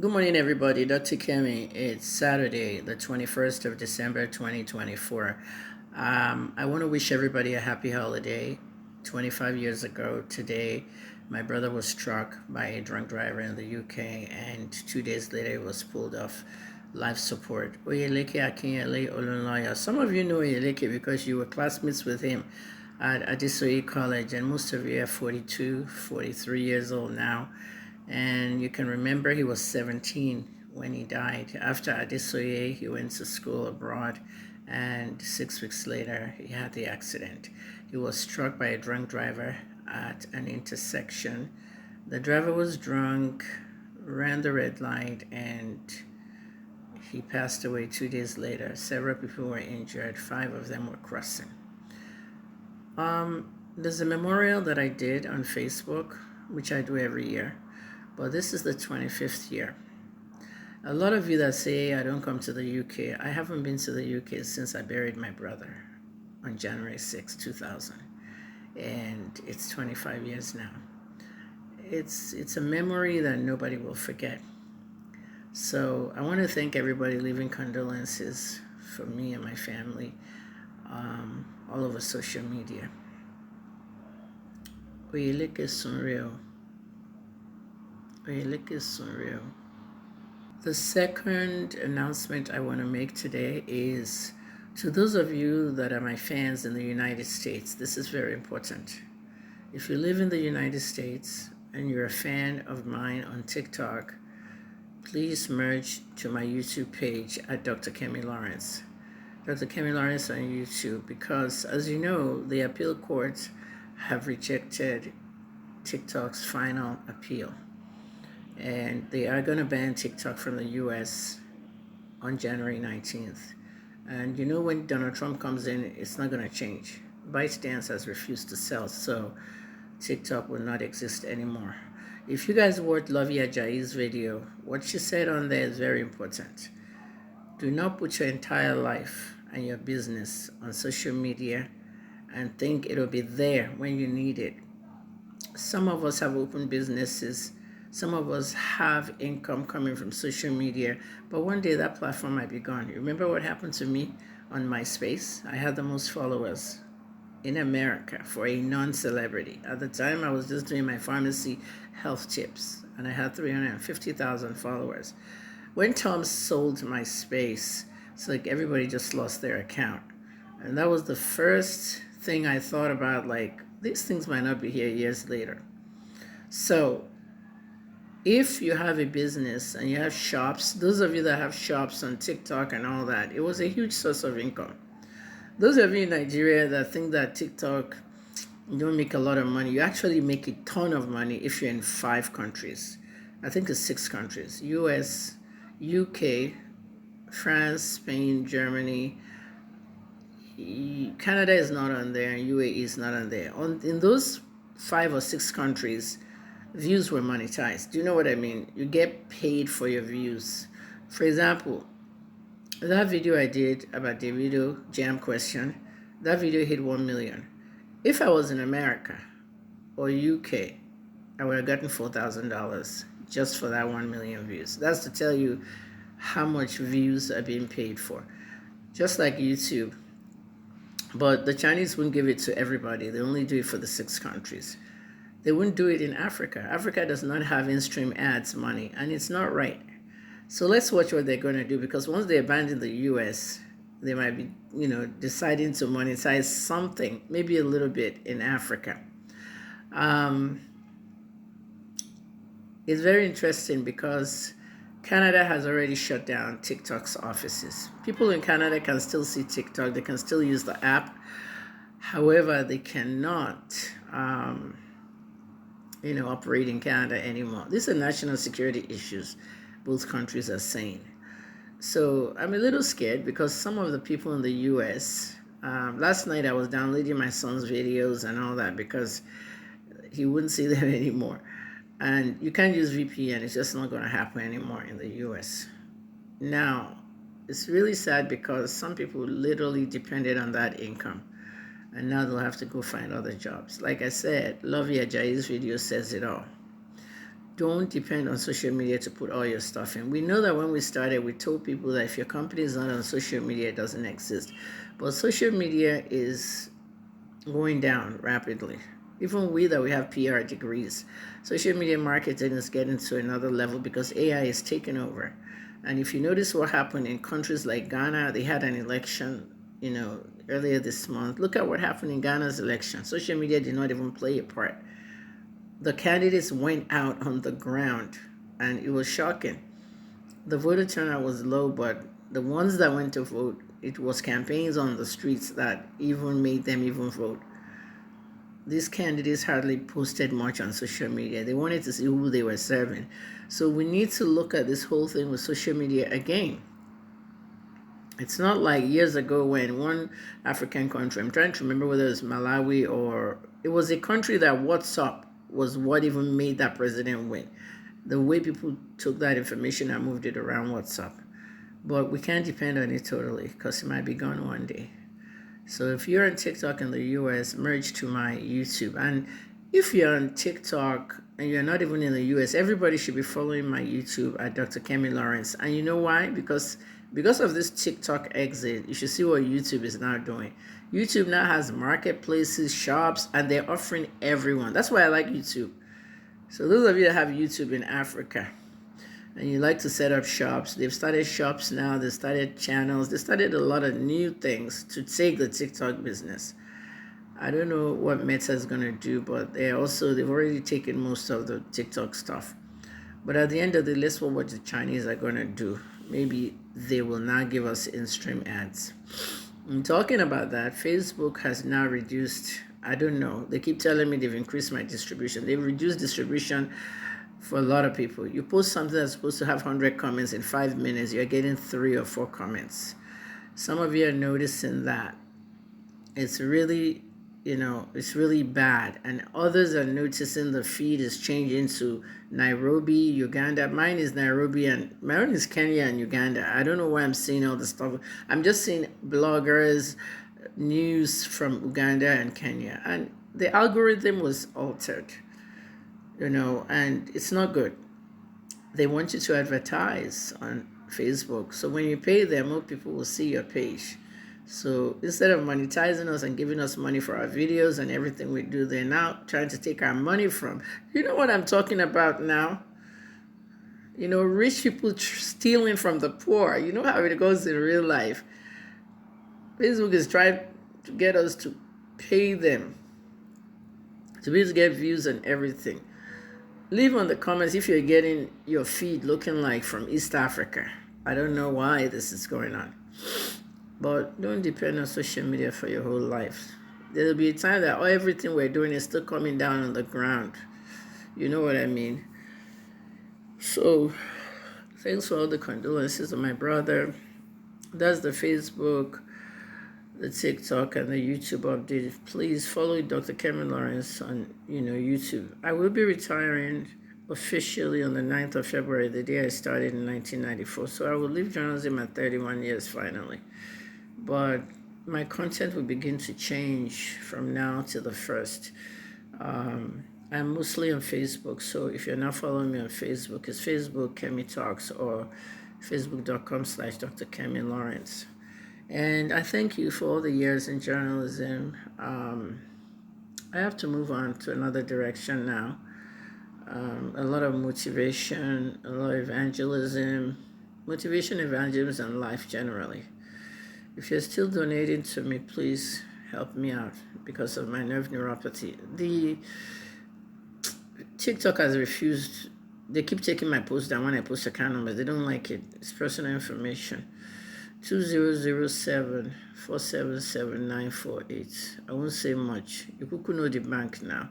Good morning, everybody. Dr. Kemi. It's Saturday, the 21st of December, 2024. I want to wish everybody a happy holiday. 25 years ago today, my brother was struck by a drunk driver in the UK, and 2 days later, he was pulled off life support. Oyeleke Akinyele Olunloyo. Some of you know Oyeleke because you were classmates with him at Adisoye College, and most of you are 42, 43 years old now. And you can remember he was 17 when he died. After Adisoye, he went to school abroad, and 6 weeks later, he had the accident. He was struck by a drunk driver at an intersection. The driver was drunk, ran the red light, and he passed away 2 days later. Several people were injured, 5 of them were crossing. There's a memorial that I did on Facebook, which I do every year, but this is the 25th year. A lot of you that say I don't come to the UK, I haven't been to the UK since I buried my brother on January 6, 2000, and it's 25 years now. It's a memory that nobody will forget. So I want to thank everybody leaving condolences for me and my family all over social media. Oyeleke Sunrio. Oyeleke Sunrio. The second announcement I want to make today is to those of you that are my fans in the United States. This is very important. If you live in the United States and you're a fan of mine on TikTok, please merge to my YouTube page at Dr. Kemi Lawrence. Dr. Kemi Lawrence on YouTube, because as you know, the appeal courts have rejected TikTok's final appeal. And they are going to ban TikTok from the US on January 19th. And you know, when Donald Trump comes in, it's not going to change. ByteDance has refused to sell, so TikTok will not exist anymore. If you guys watched Lovey Ajayi's video, what she said on there is very important. Do not put your entire life and your business on social media and think it'll be there when you need it. Some of us have opened businesses. Some of us have income coming from social media, but one day that platform might be gone. You remember what happened to me on MySpace? I had the most followers in America for a non-celebrity. At the time, I was just doing my pharmacy health tips, and I had 350,000 followers. When Tom sold MySpace, it's like everybody just lost their account. And that was the first thing I thought about, like, these things might not be here years later. So if you have a business and you have shops, those of you that have shops on TikTok and all that, it was a huge source of income. Those of you in Nigeria that think that TikTok, you don't make a lot of money, you actually make a ton of money if you're in 5 countries. I think it's 6 countries: US, UK, France, Spain, Germany. Canada is not on there, and UAE is not on there. In those 5 or 6 countries, views were monetized. Do you know what I mean? You get paid for your views. For example, that video I did about the video jam question, that video hit 1 million. If I was in America or UK, I would have gotten $4,000 just for that 1 million views. That's to tell you how much views are being paid for. Just like YouTube. But the Chinese wouldn't give it to everybody. They only do it for the 6 countries. They wouldn't do it in Africa. Africa does not have in-stream ads money, and it's not right. So let's watch what they're going to do, because once they abandon the US, they might be, deciding to monetize something, maybe a little bit in Africa. It's very interesting because Canada has already shut down TikTok's offices. People in Canada can still see TikTok. They can still use the app. However, they cannot operate in Canada anymore. These are national security issues both countries are saying. So I'm a little scared because some of the people in the US, last night I was downloading my son's videos and all that because he wouldn't see them anymore. And you can't use VPN. It's just not going to happen anymore in the US. Now, it's really sad because some people literally depended on that income. And now they'll have to go find other jobs. Like I said, Lovey Ajayi's video says it all. Don't depend on social media to put all your stuff in. We know that when we started, we told people that if your company is not on social media, it doesn't exist. But social media is going down rapidly. Even we that we have PR degrees, social media marketing is getting to another level because AI is taking over. And if you notice what happened in countries like Ghana, they had an election, earlier this month. Look at what happened in Ghana's election. Social media did not even play a part. The candidates went out on the ground, and it was shocking. The voter turnout was low, but the ones that went to vote, it was campaigns on the streets that even made them even vote. These candidates hardly posted much on social media. They wanted to see who they were serving. So we need to look at this whole thing with social media again. It's not like years ago when one African country, I'm trying to remember whether it was Malawi or it was a country that WhatsApp was what even made that president win. The way people took that information and moved it around WhatsApp. But we can't depend on it totally because it might be gone one day. So if you're on TikTok in the US, merge to my YouTube. And if you're on TikTok and you're not even in the US, everybody should be following my YouTube at Dr. Kemi Lawrence. And you know why? Because of this TikTok exit, you should see what YouTube is now doing. YouTube now has marketplaces, shops, and they're offering everyone. That's why I like YouTube. So those of you that have YouTube in Africa and you like to set up shops, they've started shops now, they started channels, they started a lot of new things to take the TikTok business. I don't know what Meta is going to do, but they've already taken most of the TikTok stuff. But at the end of the day, let's see what the Chinese are going to do. Maybe they will now give us in-stream ads. I'm talking about that. Facebook has now reduced, I don't know, they keep telling me they've increased my distribution. They've reduced distribution for a lot of people. You post something that's supposed to have 100 comments in 5 minutes, you're getting 3 or 4 comments. Some of you are noticing that. It's really, it's really bad. And others are noticing the feed is changing to Nairobi, Uganda. Mine is Nairobi and mine is Kenya and Uganda. I don't know why I'm seeing all this stuff. I'm just seeing bloggers, news from Uganda and Kenya. And the algorithm was altered, and it's not good. They want you to advertise on Facebook. So when you pay them, more people will see your page. So instead of monetizing us and giving us money for our videos and everything we do, they're now trying to take our money from. You know what I'm talking about now? Rich people stealing from the poor. You know how it goes in real life. Facebook is trying to get us to pay them to be able to get views and everything. Leave on the comments if you're getting your feed looking like from East Africa. I don't know why this is going on. But don't depend on social media for your whole life. There'll be a time that everything we're doing is still coming down on the ground. You know what I mean? So, thanks for all the condolences of my brother. That's the Facebook, the TikTok, and the YouTube update. Please follow Dr. Kemi Lawrence on, YouTube. I will be retiring officially on the 9th of February, the day I started in 1994. So I will leave journalism at 31 years finally. But my content will begin to change from now to the 1st. I'm mostly on Facebook, so if you're not following me on Facebook, it's Facebook Kemi Talks or facebook.com/Dr. Kemi Lawrence. And I thank you for all the years in journalism. I have to move on to another direction now. A lot of motivation, a lot of evangelism, and life generally. If you're still donating to me, please help me out because of my nerve neuropathy. The TikTok has refused. They keep taking my post down when I post account numbers. They don't like it. It's personal information. 2007-477-948. I won't say much. You could know the bank now.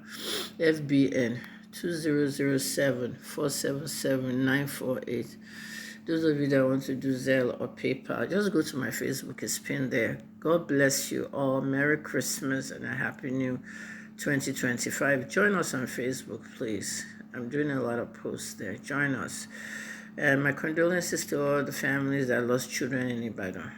FBN 2007-477-948. Those of you that want to do Zelle or PayPal, just go to my Facebook. It's pinned there. God bless you all. Merry Christmas and a Happy New 2025. Join us on Facebook, please. I'm doing a lot of posts there. Join us. And my condolences to all the families that lost children in Ibadan.